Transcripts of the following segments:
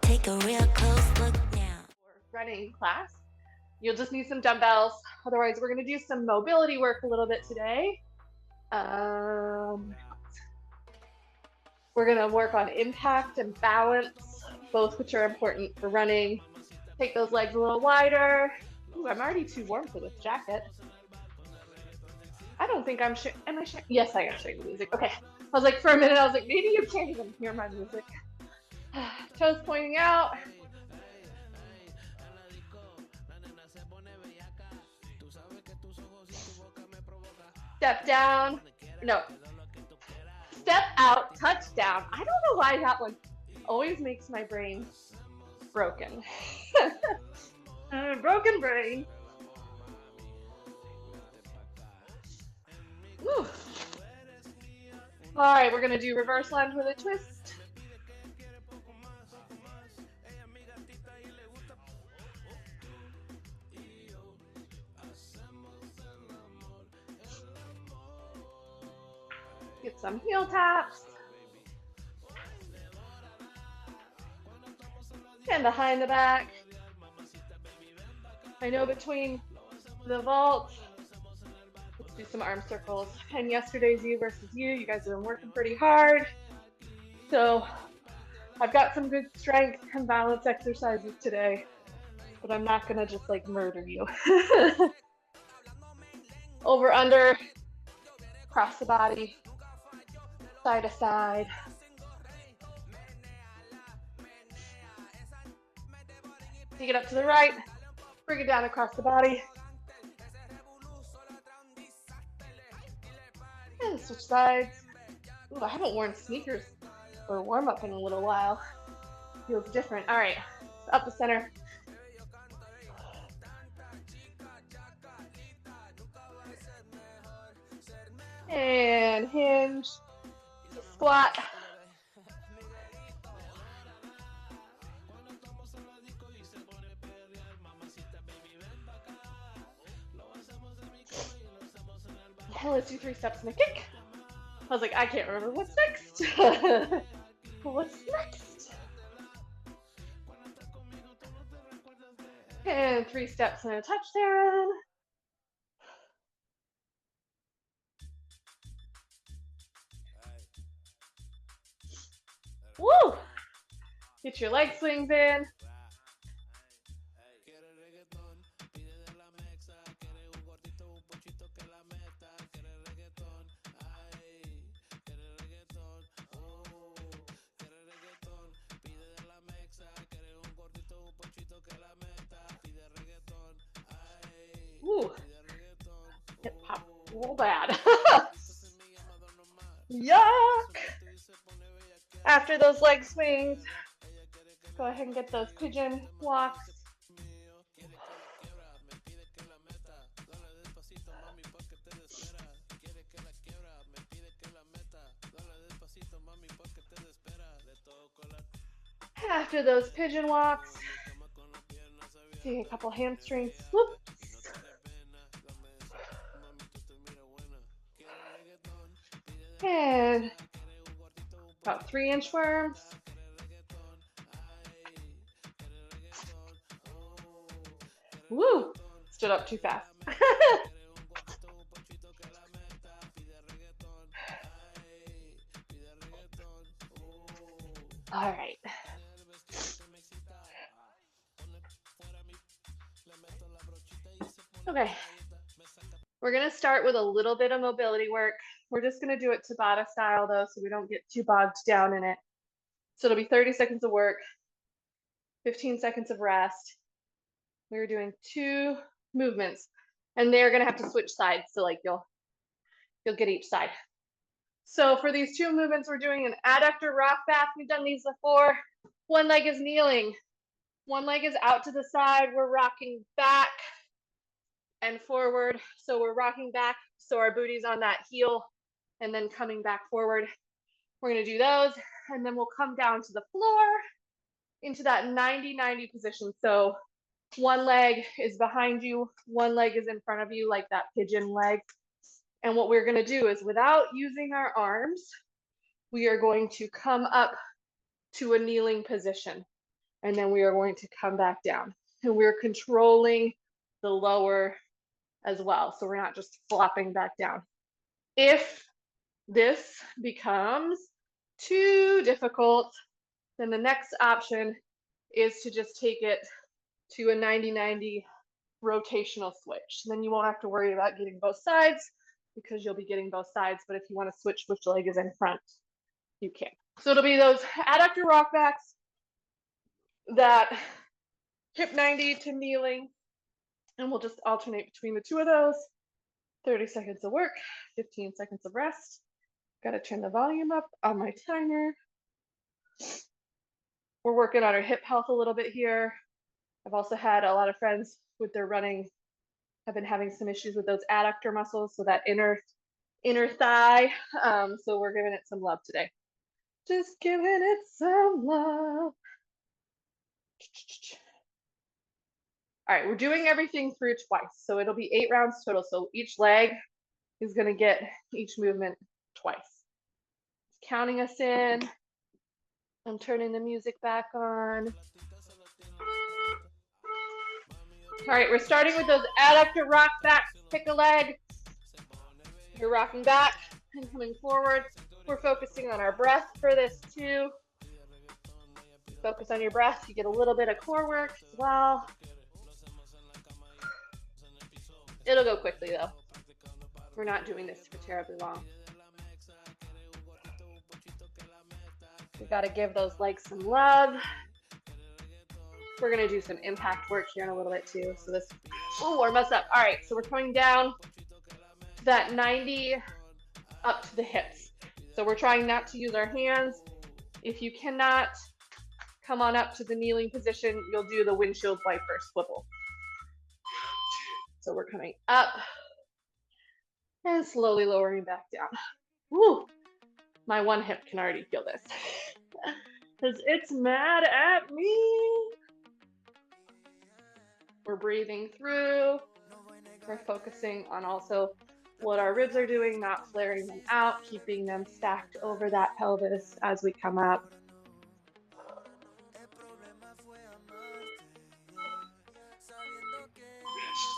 Take a real close look now. Running class. You'll just need some dumbbells. Otherwise, we're going to do some mobility work a little bit today. We're going to work on impact and balance, both which are important for running. Take those legs a little wider. Ooh, I'm already too warm for this jacket. I don't think I'm sure. Am I sure? Yes, I am sharing the music. Okay. I was like, for a minute, I was like, maybe you can't even hear my music. Toes pointing out. Step down. No. Step out, touch down. I don't know why that one always makes my brain broken. Broken brain. Whew. All right, we're going to do reverse lunge with a twist. Get some heel taps. And behind the back. I know between the vault, let's do some arm circles. And yesterday's you versus you guys have been working pretty hard. So I've got some good strength and balance exercises today, but I'm not gonna just like murder you. Over, under, cross the body, side to side. Take it up to the right, bring it down across the body. And switch sides. Ooh, I haven't worn sneakers or warm up in a little while. Feels different. All right, up the center. And hinge, squat. And let's do 3 steps and a kick. I was like, I can't remember what's next. What's next? And 3 steps and a touchdown. Woo! Get your leg swings in. Ooh, it popped real bad. Yuck! After those leg swings, go ahead and get those pigeon walks. After those pigeon walks, take a couple hamstrings. Whoops. And about 3 inchworms. Woo! Stood up too fast. All right. Okay. We're going to start with a little bit of mobility work. We're just going to do it Tabata style though, so we don't get too bogged down in it. So it'll be 30 seconds of work, 15 seconds of rest. We're doing 2 movements, and they're going to have to switch sides, so like you'll get each side. So for these 2 movements, we're doing an adductor rock back. We've done these before. One leg is kneeling, one leg is out to the side. We're rocking back and forward. So we're rocking back, so our booty's on that heel, and then coming back forward. We're going to do those, and then we'll come down to the floor into that 90-90 position. So one leg is behind you, one leg is in front of you, like that pigeon leg. And what we're going to do is, without using our arms, we are going to come up to a kneeling position. And then we are going to come back down. And we're controlling the lower as well. So we're not just flopping back down. If this becomes too difficult, then the next option is to just take it to a 90-90 rotational switch. Then you won't have to worry about getting both sides because you'll be getting both sides. But if you want to switch which leg is in front, you can. So it'll be those adductor rockbacks, that hip 90 to kneeling, and we'll just alternate between the two of those. 30 seconds of work, 15 seconds of rest. Got to turn the volume up on my timer. We're working on our hip health a little bit here. I've also had a lot of friends with their running have been having some issues with those adductor muscles, so that inner thigh. So we're giving it some love today. Just giving it some love. All right, we're doing everything through twice. So it'll be 8 rounds total. So each leg is going to get each movement twice. Counting us in. I'm turning the music back on. All right, we're starting with those adductor rock backs. Pick a leg. You're rocking back and coming forward. We're focusing on our breath for this too. Focus on your breath. You get a little bit of core work as well. It'll go quickly though. We're not doing this for terribly long. We got to give those legs some love. We're going to do some impact work here in a little bit too. So this will warm us up. All right, so we're coming down to that 90 up to the hips. So we're trying not to use our hands. If you cannot come on up to the kneeling position, you'll do the windshield wiper swivel. So we're coming up and slowly lowering back down. Woo! My one hip can already feel this because it's mad at me. We're breathing through. We're focusing on also what our ribs are doing, not flaring them out, keeping them stacked over that pelvis as we come up.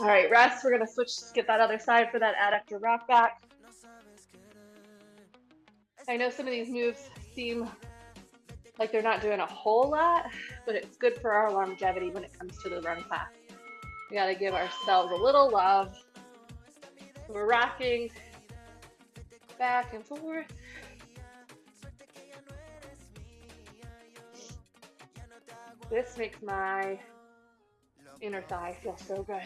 All right, rest. We're gonna switch, get that other side for that adductor rock back. I know some of these moves seem like they're not doing a whole lot, but it's good for our longevity when it comes to the run class. We gotta give ourselves a little love. We're rocking back and forth. This makes my inner thigh feel so good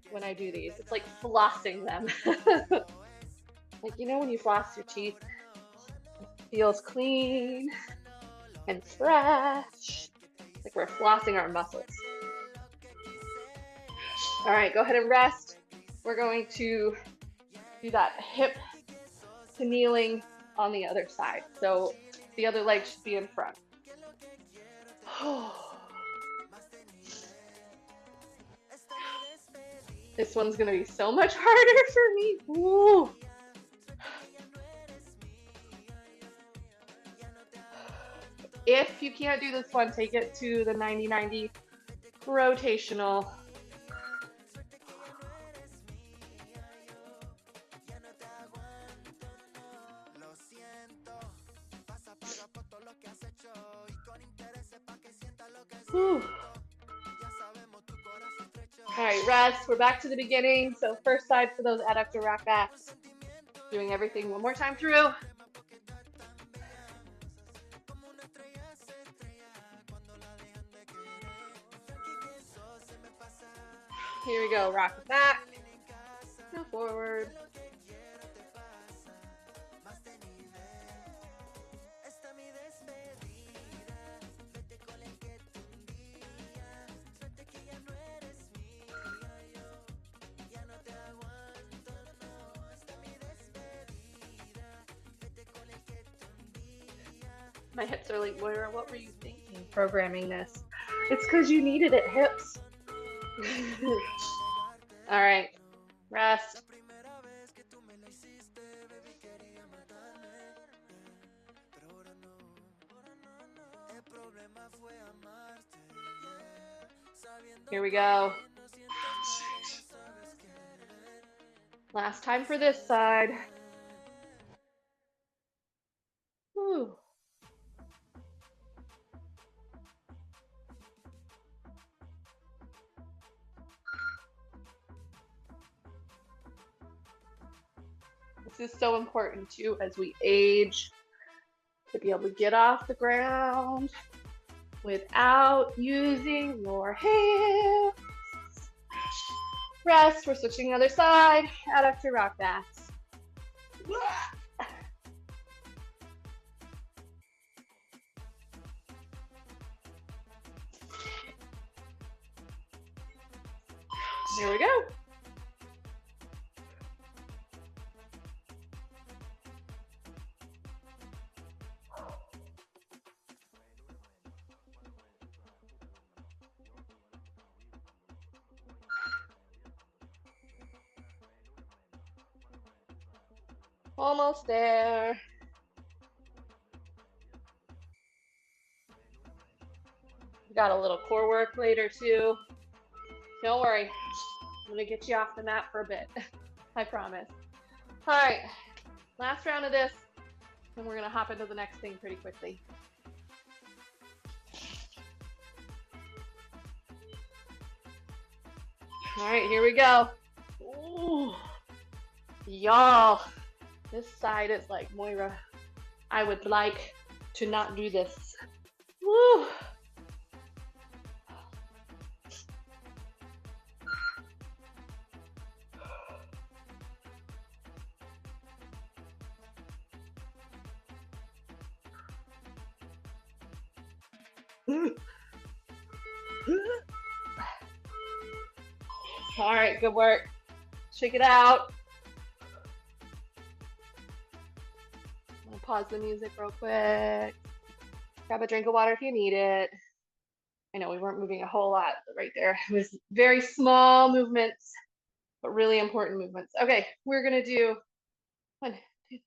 when I do these. It's like flossing them. Like, you know when you floss your teeth, it feels clean and fresh. Like we're flossing our muscles. All right, go ahead and rest. We're going to do that hip to kneeling on the other side. So the other leg should be in front. This one's gonna be so much harder for me. Ooh. If you can't do this one, take it to the 90-90 rotational. Whew. All right, rest. We're back to the beginning. So first side for those adductor rock backs. Doing everything one more time through. Here we go, rock it back, go forward. My hips are like, Moira, what were you thinking programming this? It's because you needed it, hips. All right, rest. Here we go. Last time for this side. Whew. This is so important too as we age, to be able to get off the ground without using your hands. Rest. We're switching the other side. Adductor rock backs. Here we go. Almost there. We got a little core work later too. Don't worry. I'm gonna get you off the mat for a bit. I promise. All right, last round of this, and we're gonna hop into the next thing pretty quickly. All right, here we go. Ooh. Y'all, this side is like, Moira, I would like to not do this. Woo. All right, good work. Shake it out. I'm gonna pause the music real quick. Grab a drink of water if you need it. I know we weren't moving a whole lot right there. It was very small movements, but really important movements. Okay, we're gonna do 1, 2,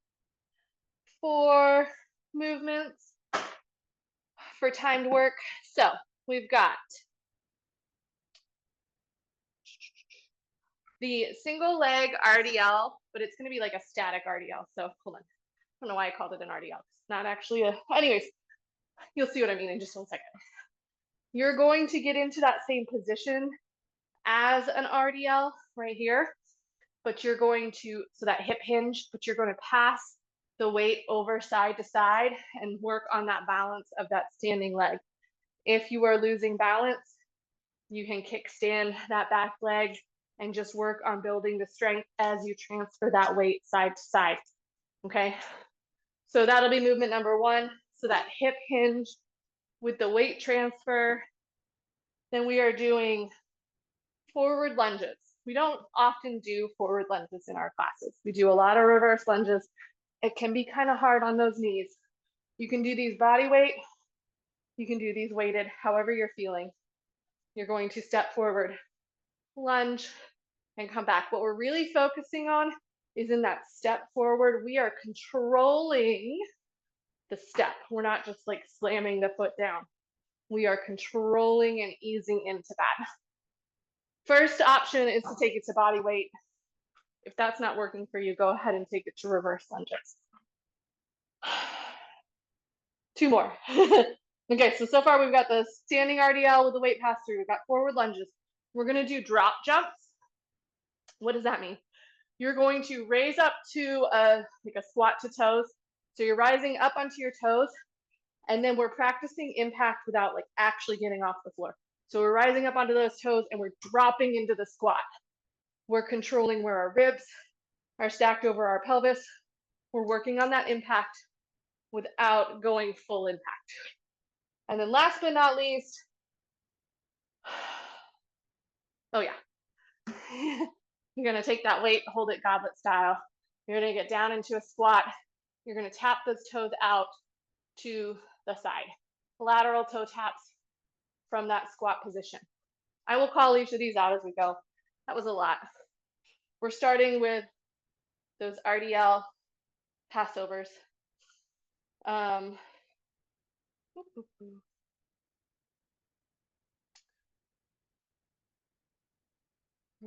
4 movements for timed work. So we've got the single leg RDL, but it's gonna be like a static RDL. So hold on. I don't know why I called it an RDL. It's not actually a, anyways, you'll see what I mean in just 1 second. You're going to get into that same position as an RDL right here, but you're going to, so that hip hinge, but you're going to pass the weight over side to side and work on that balance of that standing leg. If you are losing balance, you can kickstand that back leg and just work on building the strength as you transfer that weight side to side. Okay, so that'll be movement number 1. So that hip hinge with the weight transfer. Then we are doing forward lunges. We don't often do forward lunges in our classes. We do a lot of reverse lunges. It can be kind of hard on those knees. You can do these body weight. You can do these weighted, however you're feeling. You're going to step forward, lunge, and come back. What we're really focusing on is in that step forward, we are controlling the step. We're not just like slamming the foot down. We are controlling and easing into that. First option is to take it to body weight. If that's not working for you, go ahead and take it to reverse lunges. 2 more. Okay, so far we've got the standing RDL with the weight pass through. We've got forward lunges. We're gonna do drop jumps. What does that mean? You're going to raise up to like a squat to toes. So you're rising up onto your toes, and then we're practicing impact without like actually getting off the floor. So we're rising up onto those toes and we're dropping into the squat. We're controlling where our ribs are stacked over our pelvis. We're working on that impact without going full impact. And then last but not least, oh yeah, you're gonna take that weight, hold it goblet style. You're gonna get down into a squat. You're gonna tap those toes out to the side. Lateral toe taps from that squat position. I will call each of these out as we go. That was a lot. We're starting with those RDL passovers.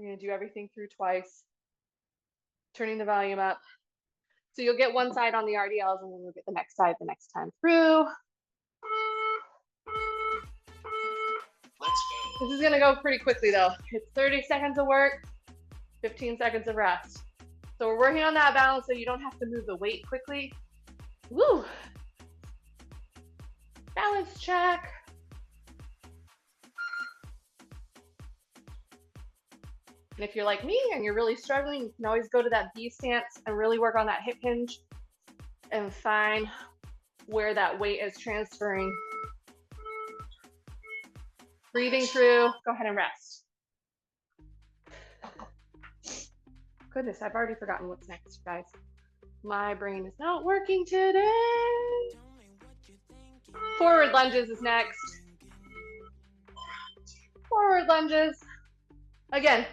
We're going to do everything through twice, turning the volume up. So you'll get one side on the RDLs and then you'll get the next side the next time through. This is going to go pretty quickly though. It's 30 seconds of work, 15 seconds of rest. So we're working on that balance so you don't have to move the weight quickly. Woo! Balance check. And if you're like me and you're really struggling, you can always go to that B stance and really work on that hip hinge and find where that weight is transferring. Breathing through, go ahead and rest. Goodness, I've already forgotten what's next, guys. My brain is not working today. Forward lunges is next. Forward lunges. Again,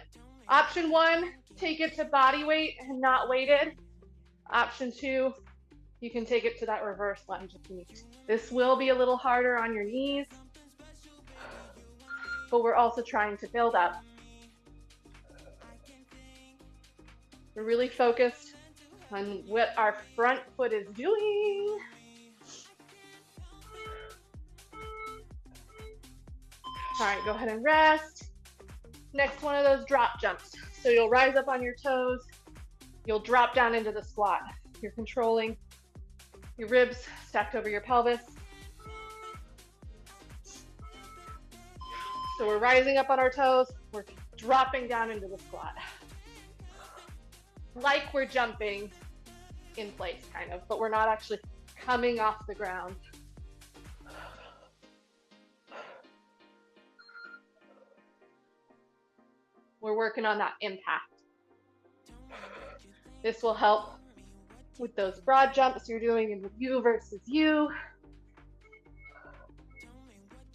option 1, take it to body weight and not weighted. Option 2, you can take it to that reverse lunge if you need to. This will be a little harder on your knees, but we're also trying to build up. We're really focused on what our front foot is doing. All right, go ahead and rest. Next one of those drop jumps. So you'll rise up on your toes. You'll drop down into the squat. You're controlling your ribs stacked over your pelvis. So we're rising up on our toes. We're dropping down into the squat. Like we're jumping in place, kind of, but we're not actually coming off the ground. We're working on that impact. This will help with those broad jumps you're doing in the you versus you.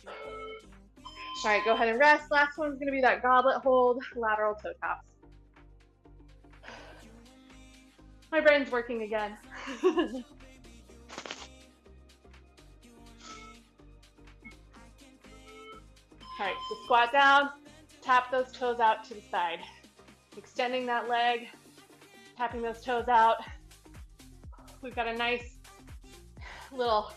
All right, go ahead and rest. Last one's gonna be that goblet hold, lateral toe taps. My brain's working again. All right, so squat down, tap those toes out to the side. Extending that leg, tapping those toes out. We've got a nice little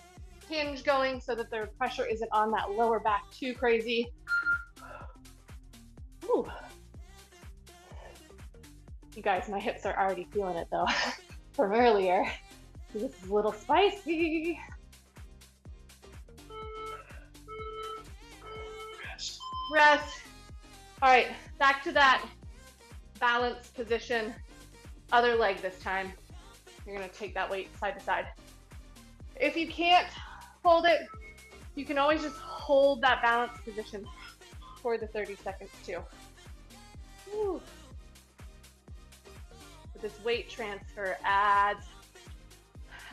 hinge going so that the pressure isn't on that lower back too crazy. Ooh. You guys, my hips are already feeling it though from earlier. This is a little spicy. Rest. All right, back to that balance position. Other leg this time. You're gonna take that weight side to side. If you can't hold it, you can always just hold that balance position for the 30 seconds too. Woo. But this weight transfer adds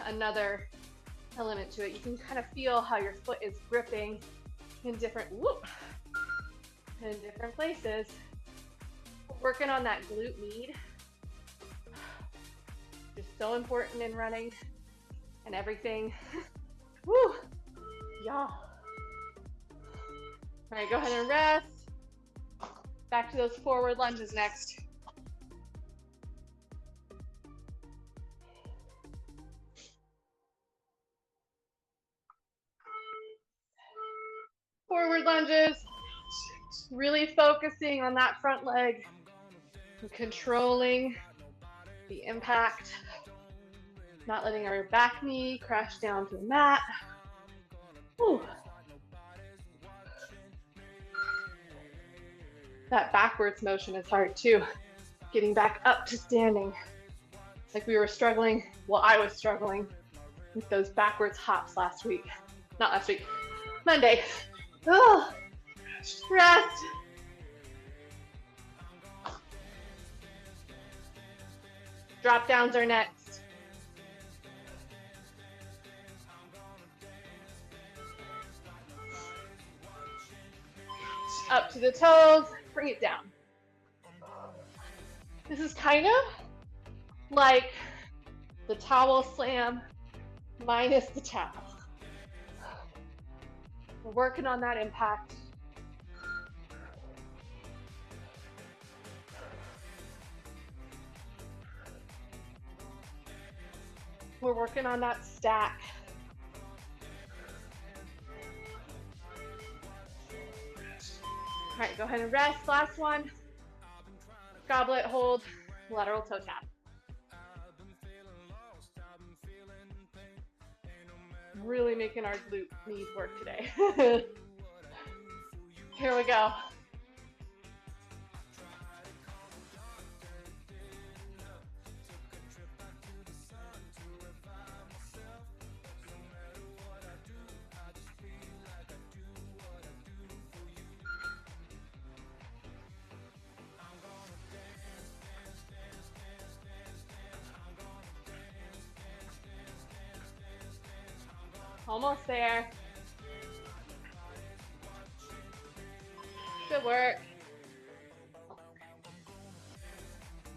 another element to it. You can kind of feel how your foot is gripping in different places. Working on that glute med. Just so important in running and everything. Woo! Yeah. All right, go ahead and rest. Back to those forward lunges next. Forward lunges. Really focusing on that front leg and controlling the impact. Not letting our back knee crash down to the mat. Whew. That backwards motion is hard too. Getting back up to standing. Like we were struggling, well, I was struggling with those backwards hops last week. Not last week, Monday. Oh, rest. Drop downs are next. Up to the toes, bring it down. This is kind of like the towel slam minus the towel. We're working on that impact. We're working on that stack. All right, go ahead and rest. Last one. Goblet hold, lateral toe tap. Really making our glute knees work today. Here we go. Almost there. Good work.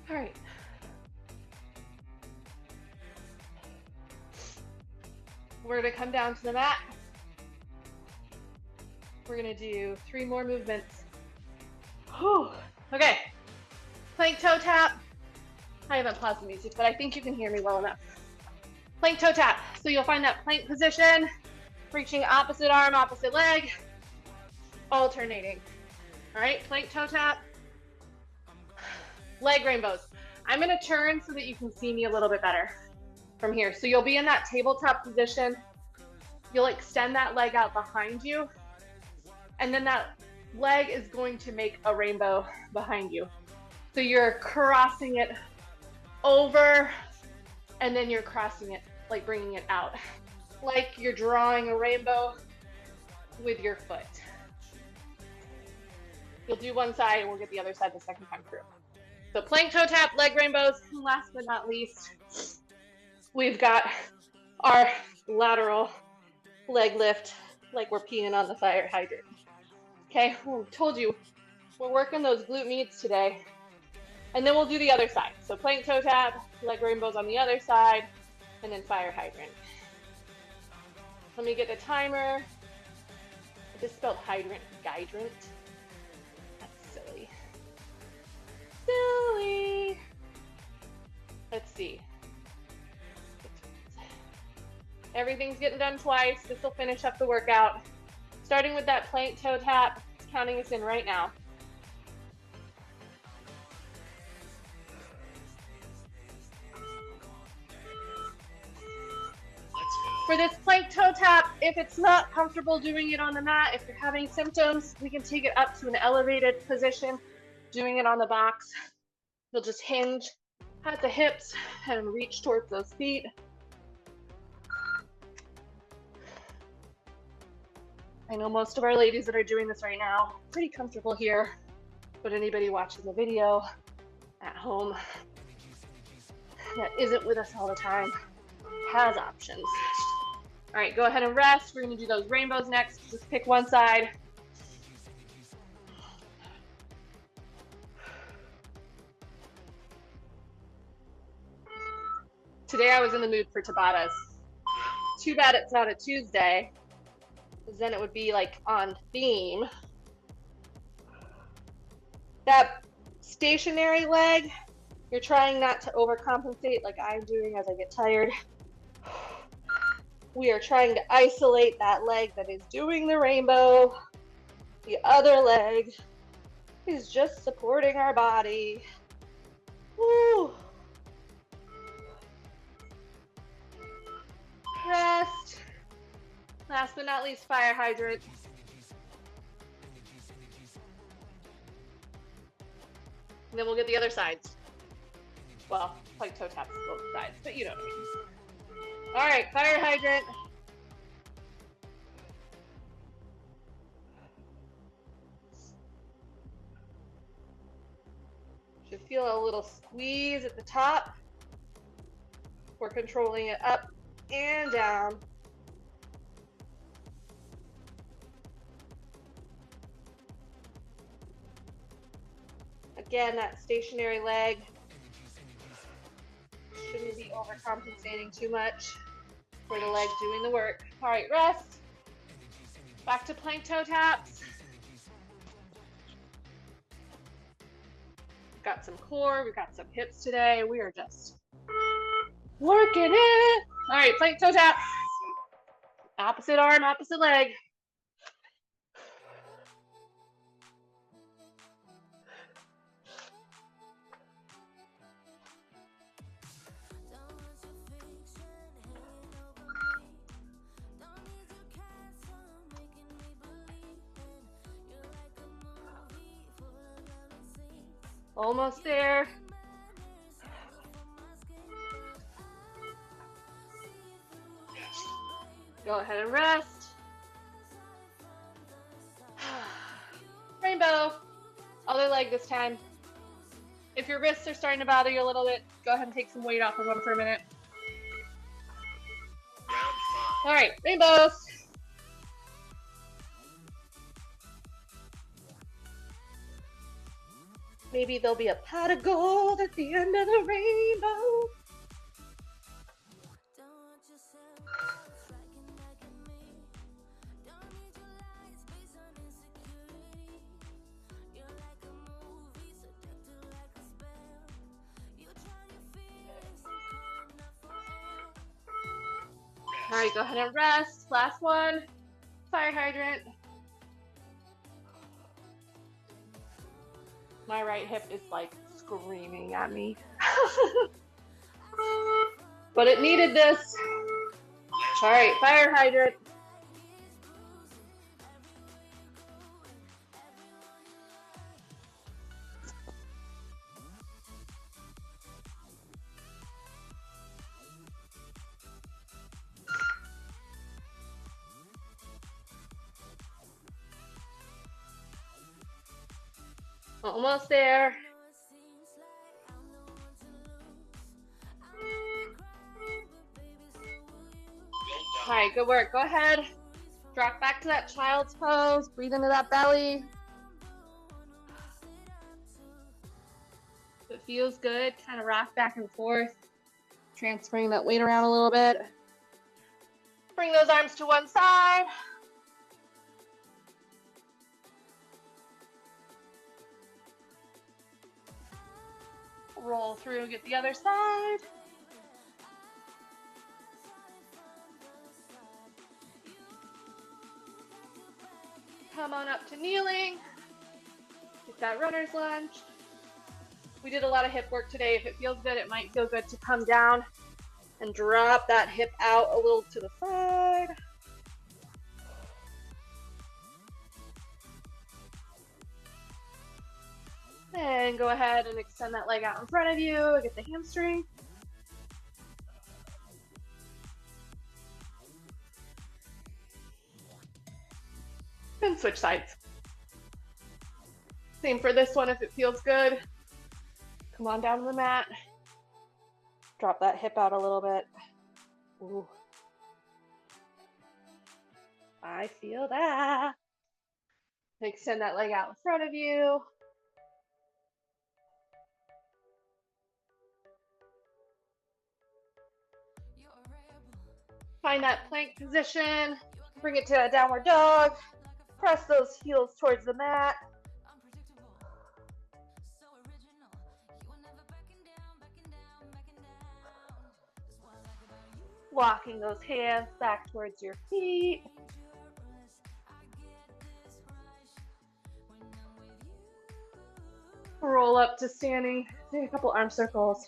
All right. We're gonna come down to the mat. We're gonna do 3 more movements. Whew. Okay. Plank toe tap. I haven't paused the music, but I think you can hear me well enough. Plank toe tap. So you'll find that plank position, reaching opposite arm, opposite leg, alternating. All right, plank toe tap. Leg rainbows. I'm gonna turn so that you can see me a little bit better from here. So you'll be in that tabletop position. You'll extend that leg out behind you, and then that leg is going to make a rainbow behind you. So you're crossing it over, and then you're crossing it, like bringing it out, like you're drawing a rainbow with your foot. You'll do one side and we'll get the other side the second time through. So plank toe tap, leg rainbows, and last but not least, we've got our lateral leg lift, like we're peeing on the fire hydrant. Okay, well, I told you, we're working those glute meats today. And then we'll do the other side. So plank toe tap, leg rainbows on the other side, and then fire hydrant. Let me get the timer. I just spelled hydrant, hydrant. That's silly. Silly. Let's see. Everything's getting done twice. This will finish up the workout. Starting with that plank toe tap, it's counting us in right now. For this plank toe tap, if it's not comfortable doing it on the mat, if you're having symptoms, we can take it up to an elevated position, doing it on the box. You'll just hinge at the hips and reach towards those feet. I know most of our ladies that are doing this right now, pretty comfortable here, but anybody watching the video at home that isn't with us all the time has options. All right, go ahead and rest. We're gonna do those rainbows next. Just pick one side. Today I was in the mood for Tabatas. Too bad it's not a Tuesday, because then it would be like on theme. That stationary leg, you're trying not to overcompensate like I'm doing as I get tired. We are trying to isolate that leg that is doing the rainbow. The other leg is just supporting our body. Woo. Rest. Last but not least, fire hydrant. And then we'll get the other sides. Well, like toe taps both sides, but you know what I mean. All right, fire hydrant. Should feel a little squeeze at the top. We're controlling it up and down. Again, that stationary leg shouldn't be overcompensating too much for the leg doing the work. All right, rest. Back to plank toe taps. We've got some core, we've got some hips today. We are just working it. All right, plank toe tap. Opposite arm, opposite leg. Almost there. Go ahead and rest. Rainbow. Other leg this time. If your wrists are starting to bother you a little bit, go ahead and take some weight off of them for a minute. All right, rainbows. Maybe there'll be a pot of gold at the end of the rainbow. All right, go ahead and rest. Last one, fire hydrant. My right hip is like screaming at me. But it needed this. All right, fire hydrant. Almost there. All right, good work. Go ahead. Drop back to that child's pose. Breathe into that belly. If it feels good, kind of rock back and forth, transferring that weight around a little bit. Bring those arms to one side. Roll through, get the other side. Come on up to kneeling. Get that runner's lunge. We did a lot of hip work today. If it feels good, it might feel good to come down and drop that hip out a little to the side. And go ahead and extend that leg out in front of you. Get the hamstring. And switch sides. Same for this one if it feels good. Come on down to the mat. Drop that hip out a little bit. Ooh. I feel that. Extend that leg out in front of you. Find that plank position. Bring it to a downward dog. Press those heels towards the mat. Walking those hands back towards your feet. Roll up to standing. Do a couple arm circles.